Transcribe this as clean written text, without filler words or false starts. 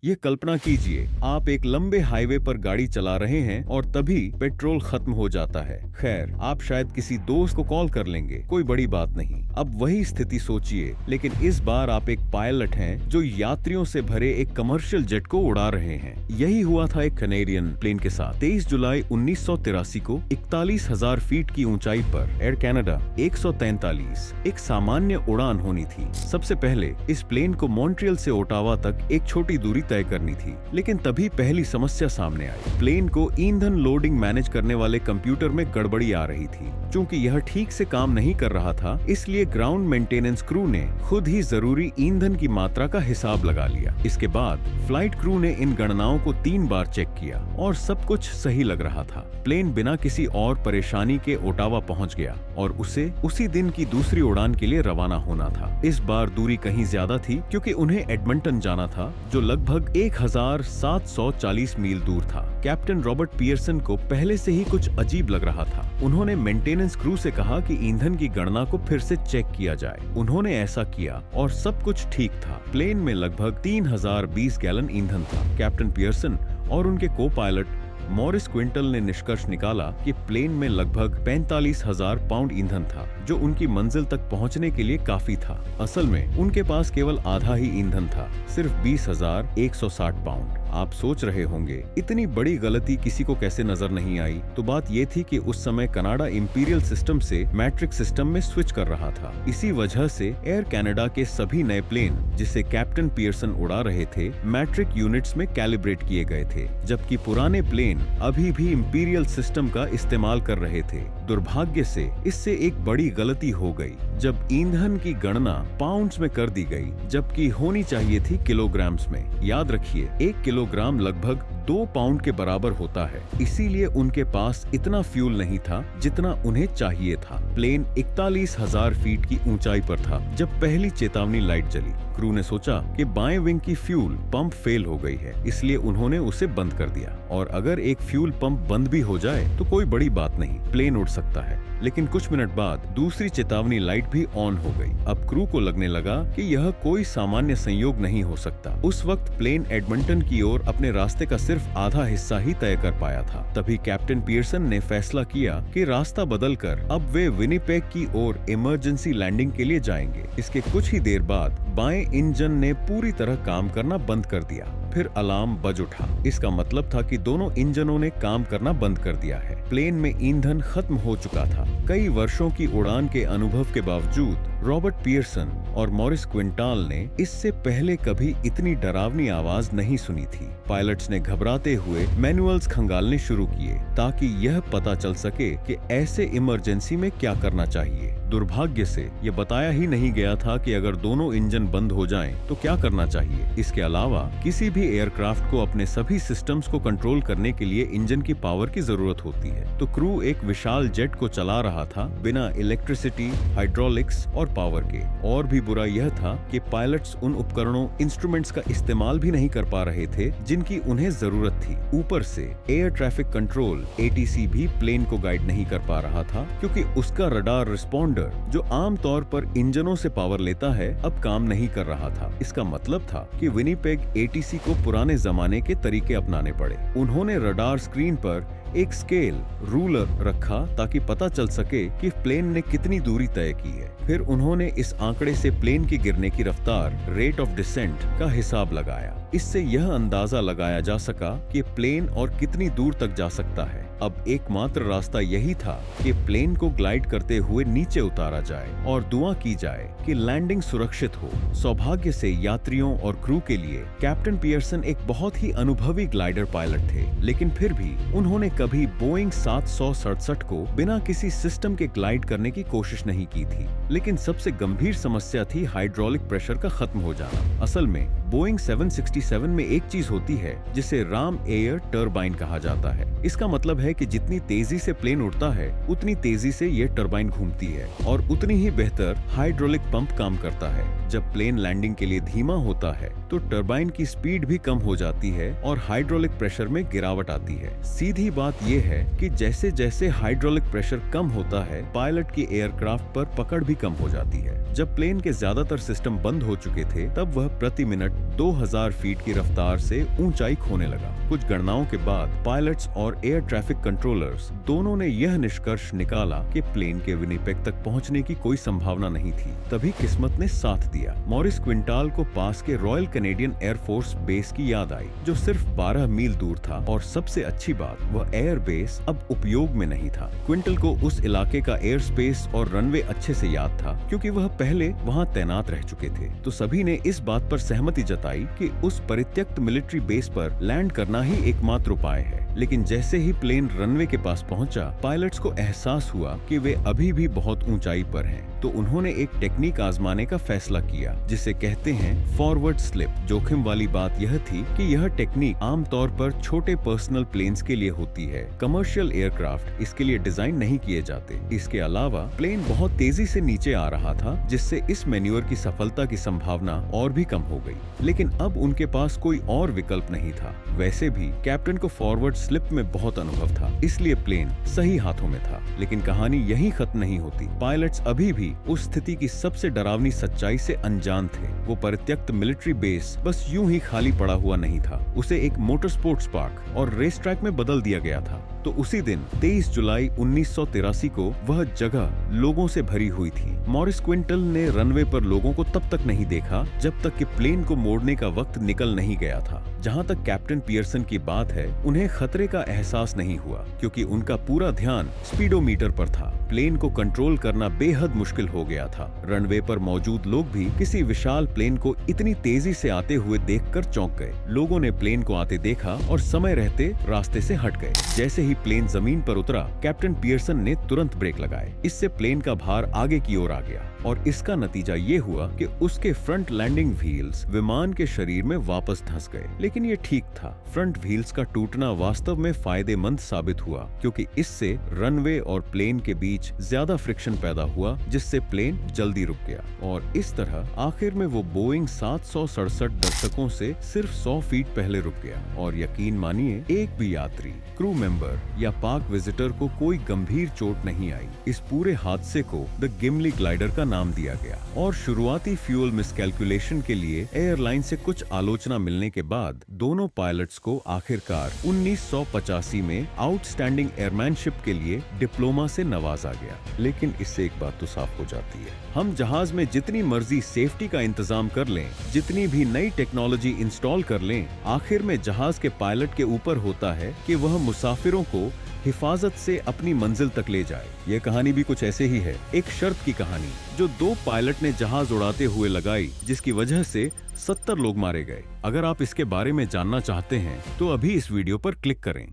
ये कल्पना कीजिए, आप एक लंबे हाईवे पर गाड़ी चला रहे हैं और तभी पेट्रोल खत्म हो जाता है। खैर, आप शायद किसी दोस्त को कॉल कर लेंगे, कोई बड़ी बात नहीं। अब वही स्थिति सोचिए, लेकिन इस बार आप एक पायलट हैं जो यात्रियों से भरे एक कमर्शियल जेट को उड़ा रहे हैं। यही हुआ था एक कैनेडियन प्लेन के साथ। 23 जुलाई 1983 को 41,000 फीट की ऊंचाई पर एयर कनाडा 143 एक सामान्य उड़ान होनी थी। सबसे पहले इस प्लेन को मॉन्ट्रियल से ओटावा तक एक छोटी दूरी तय करनी थी, लेकिन तभी पहली समस्या सामने आई। प्लेन को ईंधन लोडिंग मैनेज करने वाले कंप्यूटर में गड़बड़ी आ रही थी। चूंकि यह ठीक से काम नहीं कर रहा था, इसलिए ग्राउंड मेंटेनेंस क्रू ने खुद ही जरूरी ईंधन की मात्रा का हिसाब लगा लिया। इसके बाद फ्लाइट क्रू ने इन गणनाओं को 3 बार चेक किया और सब कुछ सही लग रहा था। प्लेन बिना किसी और परेशानी के ओटावा पहुंच गया और उसे उसी दिन की दूसरी उड़ान के लिए रवाना होना था। इस बार दूरी कहीं ज्यादा थी, क्योंकि उन्हें एडमंटन जाना था, जो लगभग 1740 मील दूर था। कैप्टन रॉबर्ट पियर्सन को पहले से ही कुछ अजीब लग रहा था। उन्होंने मेंटेनेंस क्रू से कहा कि ईंधन की गणना को फिर से चेक किया जाए। उन्होंने ऐसा किया और सब कुछ ठीक था। प्लेन में लगभग 3020 गैलन ईंधन था। कैप्टन पियर्सन और उनके को पायलट मॉरिस क्विंटल ने निष्कर्ष निकाला कि प्लेन में लगभग 45,000 पाउंड ईंधन था, जो उनकी मंजिल तक पहुंचने के लिए काफी था। असल में उनके पास केवल आधा ही ईंधन था, सिर्फ 20,160 पाउंड। आप सोच रहे होंगे, इतनी बड़ी गलती किसी को कैसे नजर नहीं आई? तो बात ये थी कि उस समय कनाडा इंपीरियल सिस्टम से मैट्रिक सिस्टम में स्विच कर रहा था। इसी वजह से एयर कनाडा के सभी नए प्लेन जिसे कैप्टन पियर्सन उड़ा रहे थे, मैट्रिक यूनिट्स में कैलिब्रेट किए गए थे, जबकि पुराने प्लेन अभी भी इंपीरियल सिस्टम का इस्तेमाल कर रहे थे। दुर्भाग्य से इससे एक बड़ी गलती हो गई जब ईंधन की गणना पाउंड्स में कर दी गई, जबकि होनी चाहिए थी किलोग्राम्स में। याद रखिए, 1 किलोग्राम लगभग 2 पाउंड के बराबर होता है। इसीलिए उनके पास इतना फ्यूल नहीं था जितना उन्हें चाहिए था। प्लेन 41,000 फीट की ऊंचाई पर था जब पहली चेतावनी लाइट जली। क्रू ने सोचा कि बाएं विंग की फ्यूल पंप फेल हो गई है, इसलिए उन्होंने उसे बंद कर दिया। और अगर एक फ्यूल पंप बंद भी हो जाए तो कोई बड़ी बात नहीं, प्लेन उड़ सकता है। लेकिन कुछ मिनट बाद दूसरी चेतावनी लाइट भी ऑन हो गई। अब क्रू को लगने लगा कि यह कोई सामान्य संयोग नहीं हो सकता। उस वक्त प्लेन एडमंटन की ओर अपने रास्ते का सिर्फ आधा हिस्सा ही तय कर पाया था। तभी कैप्टन पियर्सन ने फैसला किया कि रास्ता बदलकर अब वे विनिपेग की ओर इमरजेंसी लैंडिंग के लिए जाएंगे। इसके कुछ ही देर बाद बाएं इंजन ने पूरी तरह काम करना बंद कर दिया। फिर अलार्म बज उठा। इसका मतलब था कि दोनों इंजनों ने काम करना बंद कर दिया है। प्लेन में ईंधन खत्म हो चुका था। कई वर्षों की उड़ान के अनुभव के बावजूद रॉबर्ट पियर्सन और मॉरिस क्विंटाल ने इससे पहले कभी इतनी डरावनी आवाज नहीं सुनी थी। पायलट्स ने घबराते हुए मैनुअल्स खंगालने शुरू किए ताकि यह पता चल सके कि ऐसे इमरजेंसी में क्या करना चाहिए। दुर्भाग्य से यह बताया ही नहीं गया था कि अगर दोनों इंजन बंद हो जाएं तो क्या करना चाहिए। इसके अलावा किसी भी एयरक्राफ्ट को अपने सभी सिस्टम्स को कंट्रोल करने के लिए इंजन की पावर की जरूरत होती है। तो क्रू एक विशाल जेट को चला रहा था बिना इलेक्ट्रिसिटी, हाइड्रोलिक्स और पावर के। और भी बुरा यह था कि पायलट्स उन उपकरणों, इंस्ट्रूमेंट्स का इस्तेमाल भी नहीं कर पा रहे थे जिनकी उन्हें जरूरत थी। ऊपर से एयर ट्रैफिक कंट्रोल ATC भी प्लेन को गाइड नहीं कर पा रहा था, क्योंकि उसका रडार रिस्पॉन्डर जो आमतौर पर इंजनों से पावर लेता है, अब काम नहीं कर रहा था। इसका मतलब था कि विनिपेग ATC को पुराने जमाने के तरीके अपनाने पड़े। उन्होंने रडार स्क्रीन पर एक स्केल रूलर रखा ताकि पता चल सके कि प्लेन ने कितनी दूरी तय की है। फिर उन्होंने इस आंकड़े से प्लेन की गिरने की रफ्तार, रेट ऑफ डिसेंट का हिसाब लगाया। इससे यह अंदाजा लगाया जा सका कि प्लेन और कितनी दूर तक जा सकता है। अब एकमात्र रास्ता यही था कि प्लेन को ग्लाइड करते हुए नीचे उतारा जाए और दुआ की जाए कि लैंडिंग सुरक्षित हो। सौभाग्य से यात्रियों और क्रू के लिए कैप्टन पियर्सन एक बहुत ही अनुभवी ग्लाइडर पायलट थे, लेकिन फिर भी उन्होंने कभी बोइंग 767 को बिना किसी सिस्टम के ग्लाइड करने की कोशिश नहीं की थी। लेकिन सबसे गंभीर समस्या थी हाइड्रोलिक प्रेशर का खत्म हो जाना। असल में बोइंग 767 में एक चीज होती है जिसे राम एयर टर्बाइन कहा जाता है। इसका मतलब है कि जितनी तेजी से प्लेन उड़ता है, उतनी तेजी से ये टर्बाइन घूमती है और उतनी ही बेहतर हाइड्रोलिक पंप काम करता है। जब प्लेन लैंडिंग के लिए धीमा होता है तो टर्बाइन की स्पीड भी कम हो जाती है और हाइड्रोलिक प्रेशर में गिरावट आती है। सीधी बात यह है कि जैसे जैसे हाइड्रोलिक प्रेशर कम होता है, पायलट की एयरक्राफ्ट पर पकड़ भी कम हो जाती है। जब प्लेन के ज्यादातर सिस्टम बंद हो चुके थे, तब वह प्रति मिनट 2000 फीट की रफ्तार से ऊंचाई खोने लगा। कुछ गणनाओं के बाद पायलट्स और एयर ट्रैफिक कंट्रोलर्स दोनों ने यह निष्कर्ष निकाला कि प्लेन के विनिपेग तक पहुंचने की कोई संभावना नहीं थी। तभी किस्मत ने साथ दिया। मॉरिस क्विंटाल को पास के रॉयल कैनेडियन एयरफोर्स बेस की याद आई, जो सिर्फ 12 मील दूर था, और सबसे अच्छी बात, वह एयर बेस अब उपयोग में नहीं था। क्विंटल को उस इलाके का एयर स्पेस और रनवे अच्छे से याद था, क्योंकि वह पहले वहां तैनात रह चुके थे। तो सभी ने इस बात पर सहमति जताई कि उस परित्यक्त मिलिट्री बेस पर लैंड करना ही एकमात्र उपाय है। लेकिन जैसे ही प्लेन रनवे के पास पहुंचा, पायलट्स को एहसास हुआ कि वे अभी भी बहुत ऊंचाई पर हैं। तो उन्होंने एक टेक्निक आजमाने का फैसला किया, जिसे कहते हैं फॉरवर्ड स्लिप। जोखिम वाली बात यह थी कि यह टेक्निक आमतौर पर छोटे पर्सनल प्लेन्स के लिए होती है। कमर्शियल एयरक्राफ्ट इसके लिए डिजाइन नहीं किए जाते। इसके अलावा प्लेन बहुत तेजी से नीचे आ रहा था, जिससे इस मैन्यूवर की सफलता की संभावना और भी कम हो गई। लेकिन अब उनके पास कोई और विकल्प नहीं था। वैसे भी कैप्टन को फॉरवर्ड स्लिप में बहुत अनुभव था, इसलिए प्लेन सही हाथों में था। लेकिन कहानी यहीं खत्म नहीं होती। पायलट्स अभी भी उस स्थिति की सबसे डरावनी सच्चाई से अनजान थे। वो परित्यक्त मिलिट्री बेस बस यूं ही खाली पड़ा हुआ नहीं था। उसे एक मोटर स्पोर्ट्स पार्क और रेस ट्रैक में बदल दिया गया था। तो उसी दिन 23 जुलाई 1983 को वह जगह लोगों से भरी हुई थी। मॉरिस क्विंटल ने रनवे पर लोगों को तब तक नहीं देखा जब तक कि प्लेन को मोड़ने का वक्त निकल नहीं गया था। जहां तक कैप्टन पियर्सन की बात है, उन्हें खतरे का एहसास नहीं हुआ, क्योंकि उनका पूरा ध्यान स्पीडोमीटर पर था। प्लेन को कंट्रोल करना बेहद मुश्किल हो गया था। रनवे पर मौजूद लोग भी किसी विशाल प्लेन को इतनी तेजी से आते हुए देखकर चौंक गए। लोगों ने प्लेन को आते देखा और समय रहते रास्ते से हट गए। जैसे ही प्लेन जमीन पर उतरा, कैप्टन पियर्सन ने तुरंत ब्रेक लगाए। इससे प्लेन का भार आगे की ओर आ गया और इसका नतीजा ये हुआ कि उसके फ्रंट लैंडिंग व्हील्स विमान के शरीर में वापस धंस गए। लेकिन ये ठीक था। फ्रंट व्हील्स का टूटना वास्तव में फायदेमंद साबित हुआ, क्योंकि इससे रनवे और प्लेन के बीच ज्यादा फ्रिक्शन पैदा हुआ, जिससे प्लेन जल्दी रुक गया। और इस तरह आखिर में वो बोइंग 767 दर्शकों से सिर्फ 100 फीट पहले रुक गया। और यकीन मानिए, एक भी यात्री, क्रू मेंबर या पार्क विजिटर को कोई गंभीर चोट नहीं आई। इस पूरे हादसे को द गिमली ग्लाइडर का नाम दिया गया। और शुरुआती फ्यूल मिसकैलकुलेशन के लिए एयरलाइन से कुछ आलोचना मिलने के बाद दोनों पायलट्स को आखिरकार 1985 में आउटस्टैंडिंग एयरमैनशिप के लिए डिप्लोमा से नवाजा गया। लेकिन इससे एक बात तो साफ हो जाती है, हम जहाज में जितनी मर्जी सेफ्टी का इंतजाम कर लें, जितनी भी नई टेक्नोलॉजी इंस्टॉल कर लें, आखिर में जहाज के पायलट के ऊपर होता है कि वह मुसाफिरों को हिफाजत से अपनी मंजिल तक ले जाए। ये कहानी भी कुछ ऐसे ही है। एक शर्त की कहानी जो 2 पायलट ने जहाज उड़ाते हुए लगाई, जिसकी वजह से 70 लोग मारे गए। अगर आप इसके बारे में जानना चाहते हैं तो अभी इस वीडियो पर क्लिक करें।